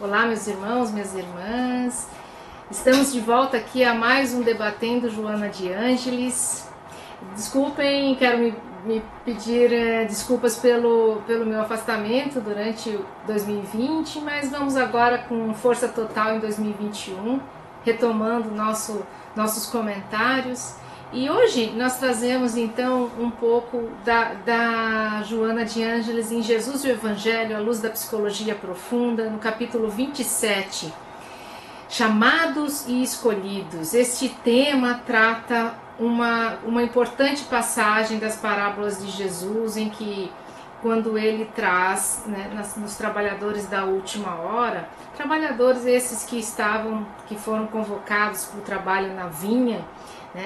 Olá, meus irmãos, minhas irmãs. Estamos de volta aqui a mais um Debatendo Joana de Ângeles. Desculpem, quero me pedir desculpas pelo meu afastamento durante 2020, mas vamos agora com força total em 2021, retomando nossos comentários. E hoje nós trazemos então um pouco da Joana de Ângeles em Jesus e o Evangelho, à luz da psicologia profunda, no capítulo 27, Chamados e Escolhidos. Este tema trata uma importante passagem das parábolas de Jesus, em que, quando ele traz, nos trabalhadores da última hora, trabalhadores esses que foram convocados para o trabalho na vinha,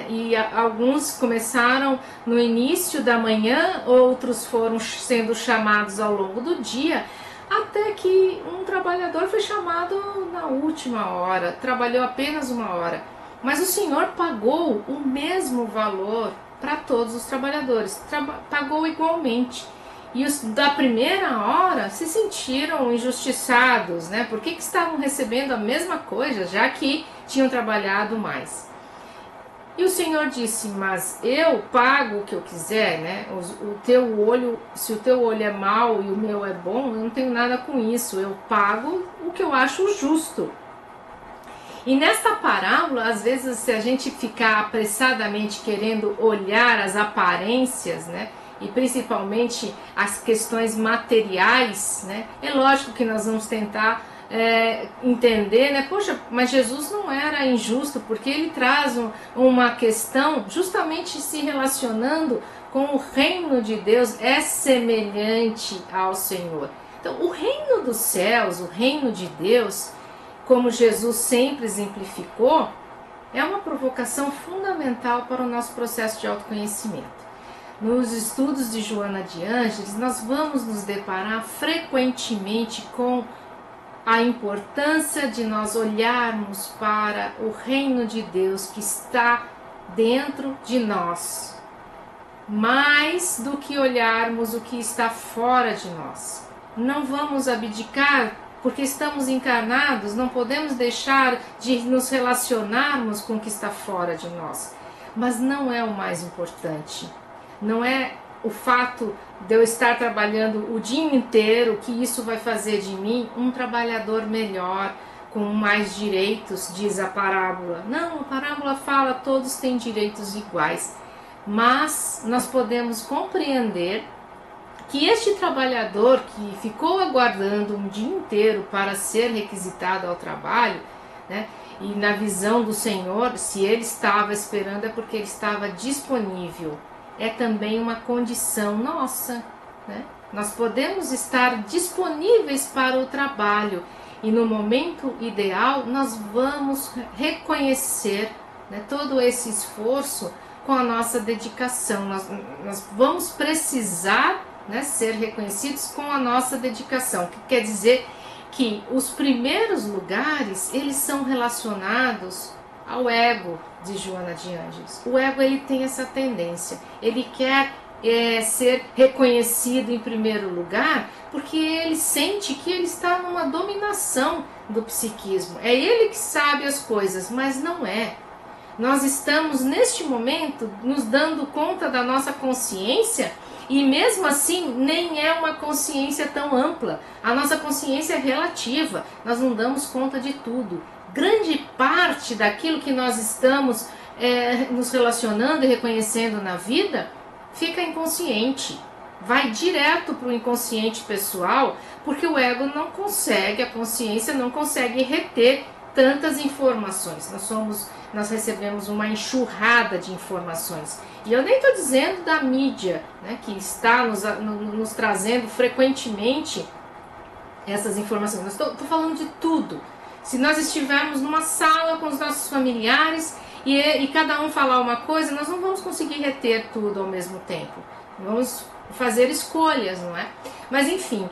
e alguns começaram no início da manhã, outros foram sendo chamados ao longo do dia, até que um trabalhador foi chamado na última hora, trabalhou apenas uma hora, mas o Senhor pagou o mesmo valor para todos os trabalhadores, pagou igualmente. E os da primeira hora se sentiram injustiçados, Por que estavam recebendo a mesma coisa, já que tinham trabalhado mais? E o Senhor disse: mas eu pago o que eu quiser, O teu olho, se o teu olho é mau e o meu é bom, eu não tenho nada com isso. Eu pago o que eu acho justo. E nesta parábola, às vezes, se a gente ficar apressadamente querendo olhar as aparências, E principalmente as questões materiais, É lógico que nós vamos tentar entender, Poxa, mas Jesus não era injusto, porque ele traz uma questão justamente se relacionando com o reino de Deus, é semelhante ao Senhor. Então, o reino dos céus, o reino de Deus, como Jesus sempre exemplificou, é uma provocação fundamental para o nosso processo de autoconhecimento. Nos estudos de Joana de Ângeles, nós vamos nos deparar frequentemente com a importância de nós olharmos para o reino de Deus que está dentro de nós, mais do que olharmos o que está fora de nós. Não vamos abdicar, porque estamos encarnados, não podemos deixar de nos relacionarmos com o que está fora de nós. Mas não é o mais importante. Não é o fato de eu estar trabalhando o dia inteiro, que isso vai fazer de mim um trabalhador melhor, com mais direitos, diz a parábola. Não, a parábola fala todos têm direitos iguais, mas nós podemos compreender que este trabalhador que ficou aguardando um dia inteiro para ser requisitado ao trabalho, e na visão do Senhor, se ele estava esperando é porque ele estava disponível. É também uma condição nossa, Nós podemos estar disponíveis para o trabalho e no momento ideal nós vamos reconhecer, todo esse esforço com a nossa dedicação. Nós vamos precisar, ser reconhecidos com a nossa dedicação, que quer dizer que os primeiros lugares eles são relacionados ao ego de Joana de Ângeles. O ego ele tem essa tendência, ele quer ser reconhecido em primeiro lugar, porque ele sente que ele está numa dominação do psiquismo. É ele que sabe as coisas, mas não é. Nós estamos neste momento nos dando conta da nossa consciência, e mesmo assim nem é uma consciência tão ampla. A nossa consciência é relativa, nós não damos conta de tudo. Grande parte daquilo que nós estamos nos relacionando e reconhecendo na vida fica inconsciente, vai direto para o inconsciente pessoal, porque o ego não consegue, a consciência não consegue reter tantas informações. Nós recebemos uma enxurrada de informações. E eu nem estou dizendo da mídia, que está nos trazendo frequentemente essas informações. Estou falando de tudo. Se nós estivermos numa sala com os nossos familiares e cada um falar uma coisa, nós não vamos conseguir reter tudo ao mesmo tempo. Vamos fazer escolhas, não é? Mas enfim,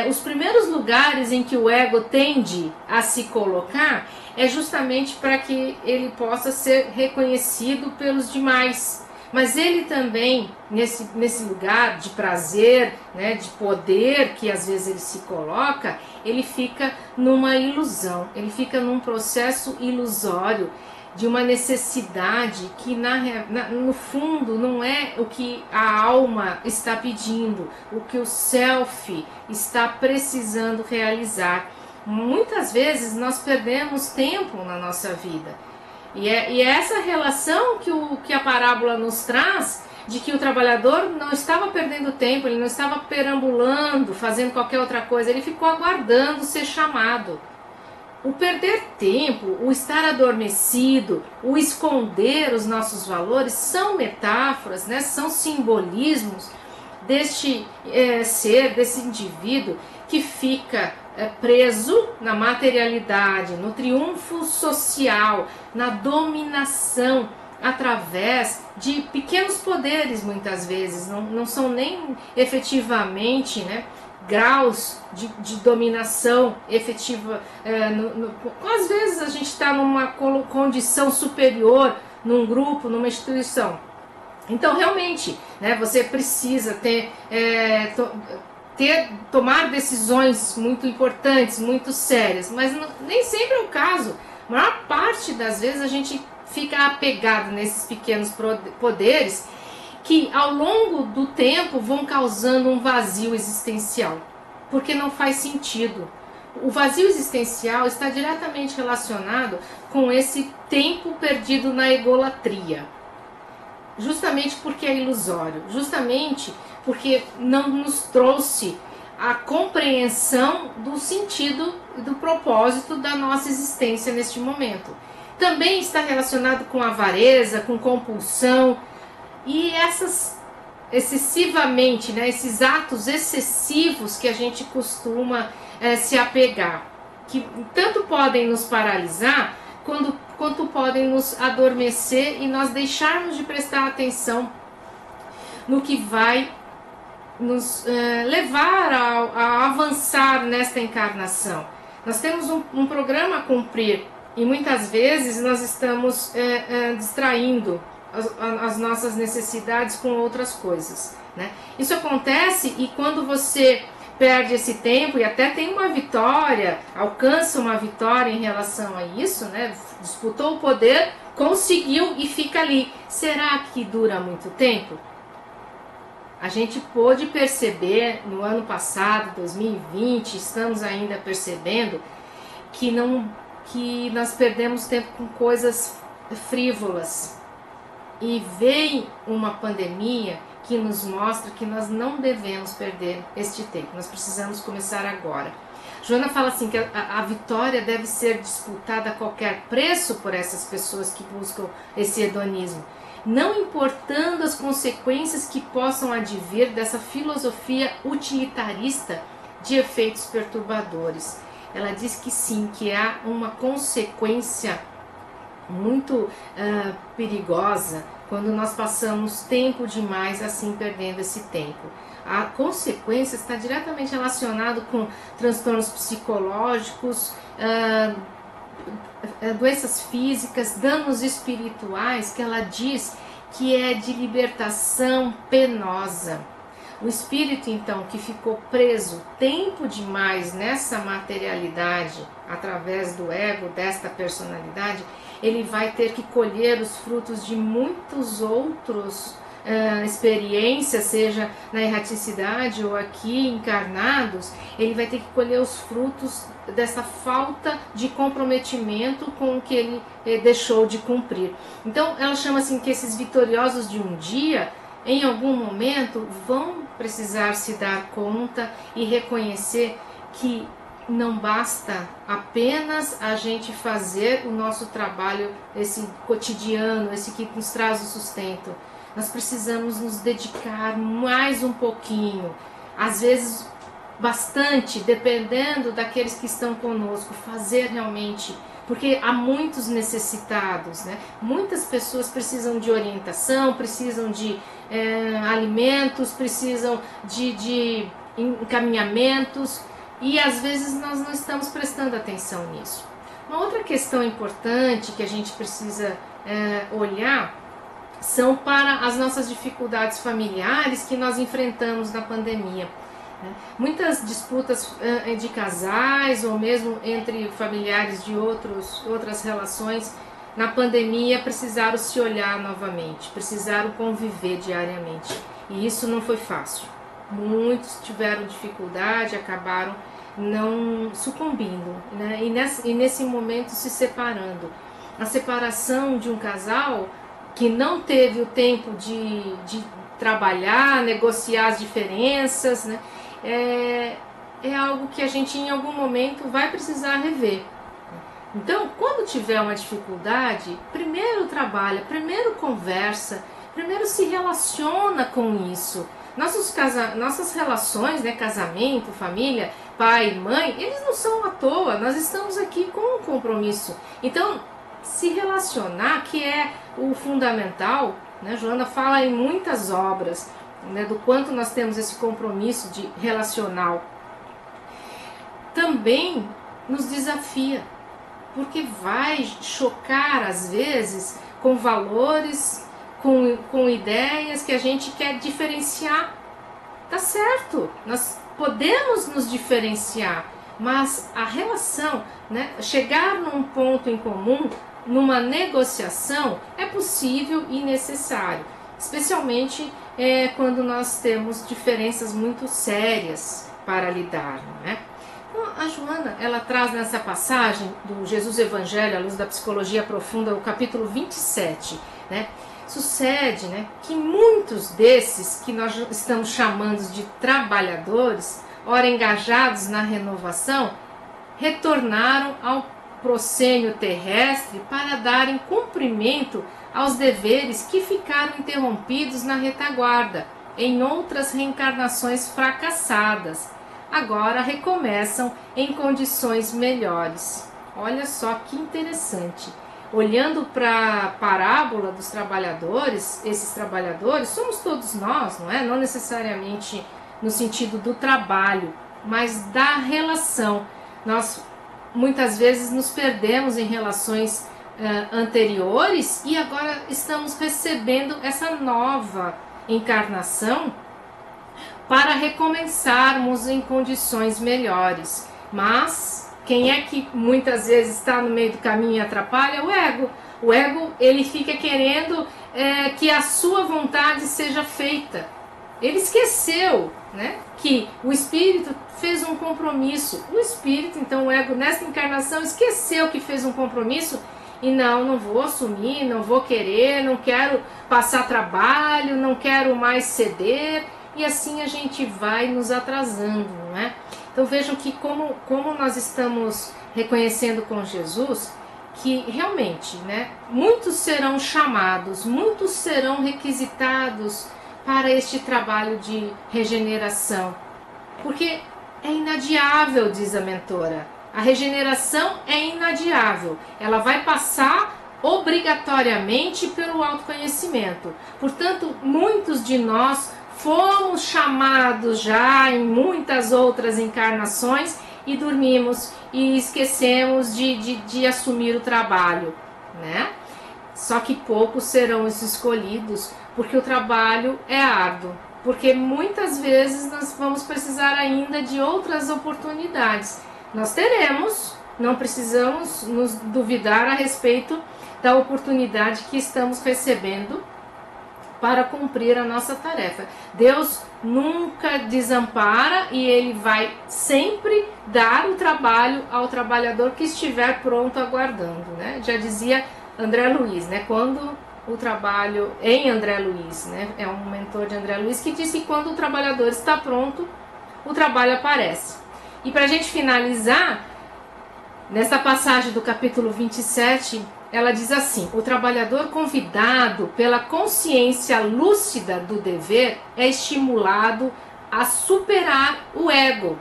os primeiros lugares em que o ego tende a se colocar é justamente para que ele possa ser reconhecido pelos demais. mas ele também, nesse lugar de prazer, né, de poder que às vezes ele se coloca, ele fica numa ilusão, ele fica num processo ilusório de uma necessidade que no fundo não é o que a alma está pedindo, o que o self está precisando realizar. Muitas vezes nós perdemos tempo na nossa vida. E é essa relação que a parábola nos traz, de que o trabalhador não estava perdendo tempo, ele não estava perambulando, fazendo qualquer outra coisa, ele ficou aguardando ser chamado. O perder tempo, o estar adormecido, o esconder os nossos valores são metáforas, né? São simbolismos deste ser, desse indivíduo que fica preso na materialidade, no triunfo social, na dominação através de pequenos poderes, muitas vezes, não são nem efetivamente, né, graus de dominação efetiva. Às vezes a gente está numa condição superior, num grupo, numa instituição. Então, realmente, né, você precisa tomar decisões muito importantes, muito sérias, mas nem sempre é o caso. A maior parte das vezes a gente fica apegado nesses pequenos poderes que ao longo do tempo vão causando um vazio existencial, porque não faz sentido. O vazio existencial está diretamente relacionado com esse tempo perdido na egolatria, justamente porque é ilusório, justamente porque não nos trouxe a compreensão do sentido e do propósito da nossa existência neste momento. Também está relacionado com avareza, com compulsão e excessivamente, né, esses atos excessivos que a gente costuma se apegar, que tanto podem nos paralisar quanto podem nos adormecer e nós deixarmos de prestar atenção no que vai nos levar a avançar nesta encarnação. Nós temos um programa a cumprir e muitas vezes nós estamos distraindo as nossas necessidades com outras coisas, né? Isso acontece e quando você perde esse tempo e até tem uma vitória, alcança uma vitória em relação a isso, né? Disputou o poder, conseguiu e fica ali. Será que dura muito tempo? A gente pôde perceber no ano passado, 2020, estamos ainda percebendo que nós perdemos tempo com coisas frívolas. E vem uma pandemia que nos mostra que nós não devemos perder este tempo. Nós precisamos começar agora. Joana fala assim que a vitória deve ser disputada a qualquer preço por essas pessoas que buscam esse hedonismo, não importando as consequências que possam advir dessa filosofia utilitarista de efeitos perturbadores. Ela diz que sim, que há uma consequência muito perigosa quando nós passamos tempo demais assim perdendo esse tempo. A consequência está diretamente relacionada com transtornos psicológicos, doenças físicas, danos espirituais, que ela diz que é de libertação penosa. O espírito, então, que ficou preso tempo demais nessa materialidade, através do ego, desta personalidade, ele vai ter que colher os frutos de muitos outros experiências, seja na erraticidade ou aqui encarnados. Ele vai ter que colher os frutos dessa falta de comprometimento com o que ele deixou de cumprir. Então ela chama assim que esses vitoriosos de um dia, em algum momento, vão precisar se dar conta e reconhecer que não basta apenas a gente fazer o nosso trabalho, esse cotidiano, esse que nos traz o sustento. Nós precisamos nos dedicar mais um pouquinho, às vezes bastante, dependendo daqueles que estão conosco, fazer realmente, porque há muitos necessitados, né? Muitas pessoas precisam de orientação, precisam de alimentos, precisam de encaminhamentos, e às vezes nós não estamos prestando atenção nisso. Uma outra questão importante que a gente precisa olhar são para as nossas dificuldades familiares que nós enfrentamos na pandemia. Muitas disputas de casais ou mesmo entre familiares de outras relações na pandemia precisaram se olhar novamente, precisaram conviver diariamente. E isso não foi fácil. Muitos tiveram dificuldade, acabaram não sucumbindo, né? E nesse momento se separando. A separação de um casal que não teve o tempo de trabalhar, negociar as diferenças, né? É algo que a gente em algum momento vai precisar rever. Então, quando tiver uma dificuldade, primeiro trabalha, primeiro conversa, primeiro se relaciona com isso. Nossas relações, né, casamento, família, pai, mãe, eles não são à toa, nós estamos aqui com um compromisso. Então, se relacionar, que é o fundamental, né? Joana fala em muitas obras, né, do quanto nós temos esse compromisso de relacional. Também nos desafia, porque vai chocar às vezes com valores, com ideias que a gente quer diferenciar. Tá certo, nós podemos nos diferenciar, mas a relação, né, chegar num ponto em comum, numa negociação, é possível e necessário, especialmente quando nós temos diferenças muito sérias para lidar, né? Então, a Joana, ela traz nessa passagem do Jesus Evangelho, à luz da psicologia profunda, o capítulo 27, né? Sucede, né, que muitos desses que nós estamos chamando de trabalhadores, ora engajados na renovação, retornaram ao proscênio terrestre para darem cumprimento aos deveres que ficaram interrompidos na retaguarda, em outras reencarnações fracassadas. Agora recomeçam em condições melhores. Olha só que interessante. Olhando para a parábola dos trabalhadores, esses trabalhadores somos todos nós, não é? Não necessariamente no sentido do trabalho, mas da relação. Nós muitas vezes nos perdemos em relações anteriores e agora estamos recebendo essa nova encarnação para recomeçarmos em condições melhores. Mas quem é que muitas vezes está no meio do caminho e atrapalha? O ego. O ego, ele fica querendo que a sua vontade seja feita. Ele esqueceu, né, que o espírito fez um compromisso. O espírito, então o ego, nessa encarnação, esqueceu que fez um compromisso e não vou assumir, não vou querer, não quero passar trabalho, não quero mais ceder. E assim a gente vai nos atrasando, não é? Então vejam que como nós estamos reconhecendo com Jesus que realmente, né, muitos serão chamados, muitos serão requisitados para este trabalho de regeneração. Porque é inadiável, diz a mentora. A regeneração é inadiável. Ela vai passar obrigatoriamente pelo autoconhecimento. Portanto, muitos de nós fomos chamados já em muitas outras encarnações e dormimos e esquecemos de assumir o trabalho, né? Só que poucos serão os escolhidos, porque o trabalho é árduo, porque muitas vezes nós vamos precisar ainda de outras oportunidades. Nós teremos, não precisamos nos duvidar a respeito da oportunidade que estamos recebendo para cumprir a nossa tarefa. Deus nunca desampara e Ele vai sempre dar o trabalho ao trabalhador que estiver pronto aguardando, né? Já dizia André Luiz, né? Quando o trabalho em André Luiz, né? É um mentor de André Luiz que disse que quando o trabalhador está pronto, o trabalho aparece. E para a gente finalizar, nesta passagem do capítulo 27, ela diz assim: o trabalhador convidado pela consciência lúcida do dever é estimulado a superar o ego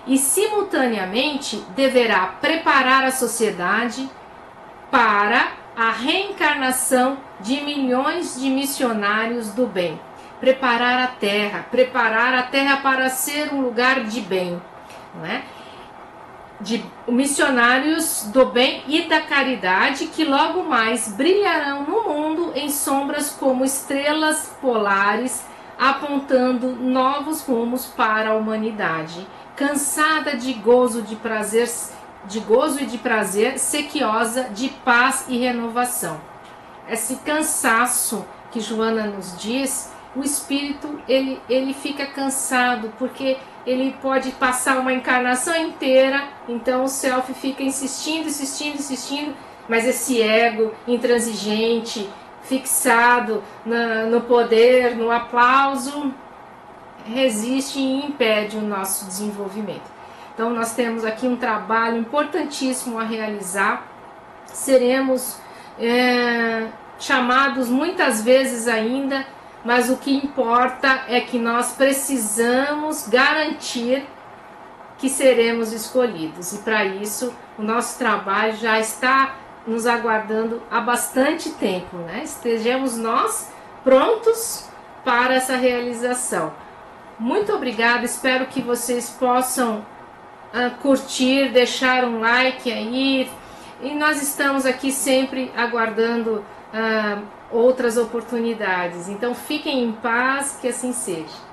e simultaneamente deverá preparar a sociedade para a reencarnação de milhões de missionários do bem. Preparar a terra para ser um lugar de bem, não é? de missionários do bem e da caridade, que logo mais brilharão no mundo em sombras como estrelas polares, apontando novos rumos para a humanidade, cansada de gozo e de prazer, sequiosa de paz e renovação. Esse cansaço que Joana nos diz, o espírito ele fica cansado, porque ele pode passar uma encarnação inteira, então o self fica insistindo, mas esse ego intransigente, fixado no poder, no aplauso, resiste e impede o nosso desenvolvimento. Então nós temos aqui um trabalho importantíssimo a realizar. Seremos chamados muitas vezes ainda, mas o que importa é que nós precisamos garantir que seremos escolhidos, e para isso o nosso trabalho já está nos aguardando há bastante tempo, né? Estejamos nós prontos para essa realização. Muito obrigada, espero que vocês possam curtir, deixar um like aí, e nós estamos aqui sempre aguardando outras oportunidades. Então fiquem em paz, que assim seja.